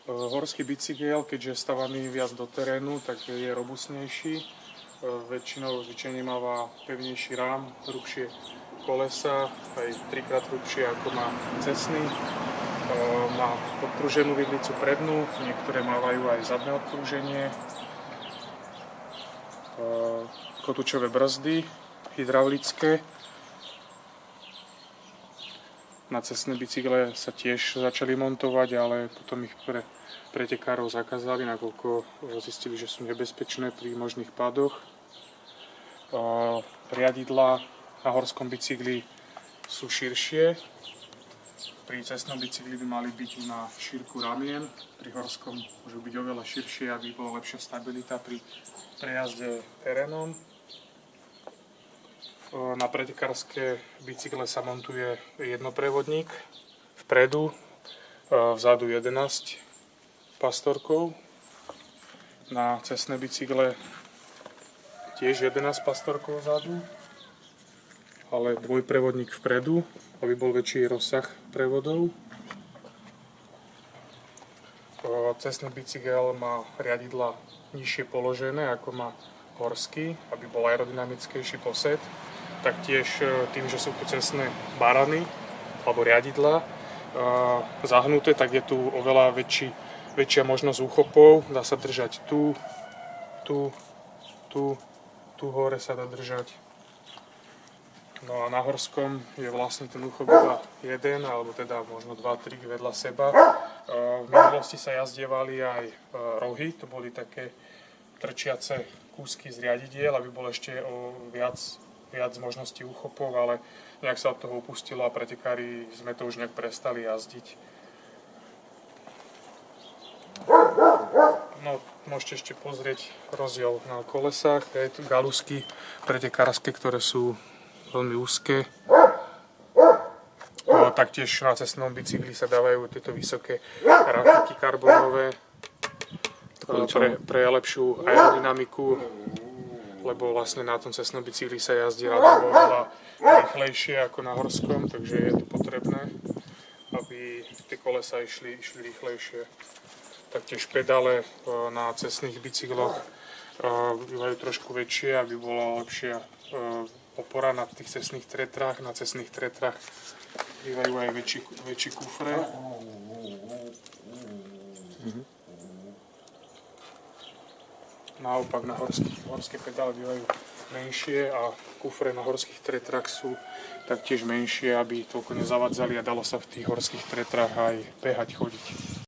Horský bicykel, keďže je stavaný viac do terénu, tak je robustnejší. Väčšinou zvyčajne máva pevnejší rám, hrubšie kolesa, aj 3-krát hrubšie ako má cestný. Má podpruženú vidlicu prednú, niektoré mávajú aj zadné odprúženie. Kotúčové brzdy, hydraulické. Na cestné bicykle sa tiež začali montovať, ale potom ich pre pretekárov zakázali, nakoľko zistili, že sú nebezpečné pri možných pádoch. Riadidlá na horskom bicykli sú širšie. Pri cestnom bicykli by mali byť na šírku ramien, pri horskom môžu byť oveľa širšie, aby bola lepšia stabilita pri prejazde terénom. Na pretekárske bicykle sa montuje jednoprevodník vpredu, vzadu 11 pastorkov. Na cestné bicykle tiež 11 pastorkov vzadu, ale dvojprevodník vpredu, aby bol väčší rozsah prevodov. Cestný bicykel má riadidla nižšie položené ako má horský, aby bol aerodynamickejší posed. Taktiež tým, že sú tu cestné barany alebo riadidlá zahnuté, tak je tu oveľa väčšia možnosť úchopov. Dá sa držať tu hore sa dá držať. No a na horskom je vlastne ten úchop iba jeden, alebo teda možno 2-3 vedľa seba. V minulosti sa jazdievali aj rohy, to boli také trčiace kúsky z riadidiel, aby bolo ešte o viac možností úchopov, ale nejak sa od toho upustilo a pretekári sme to už nejak prestali jazdiť. No, môžete ešte pozrieť rozdiel na kolesách. Je tu galusky pretekárske, ktoré sú veľmi úzke. Taktiež na cestnom bicykli sa dávajú tieto vysoké rafiky karbonové pre lepšiu aerodynamiku, lebo vlastne na tom cestnom bicykli sa jazdí oveľa rýchlejšie ako na horskom, takže je to potrebné, aby tie kolesa išli rýchlejšie. Taktiež pedále na cestných bicykloch bývajú trošku väčšie, aby bola lepšia opora na tých cestných tretrách. Na cestných tretrách bývajú aj väčší kufre. Naopak na horské pedále bývajú menšie a kufre na horských tretrách sú taktiež menšie, aby toľko nezavadzali a dalo sa v tých horských tretrách aj behať, chodiť.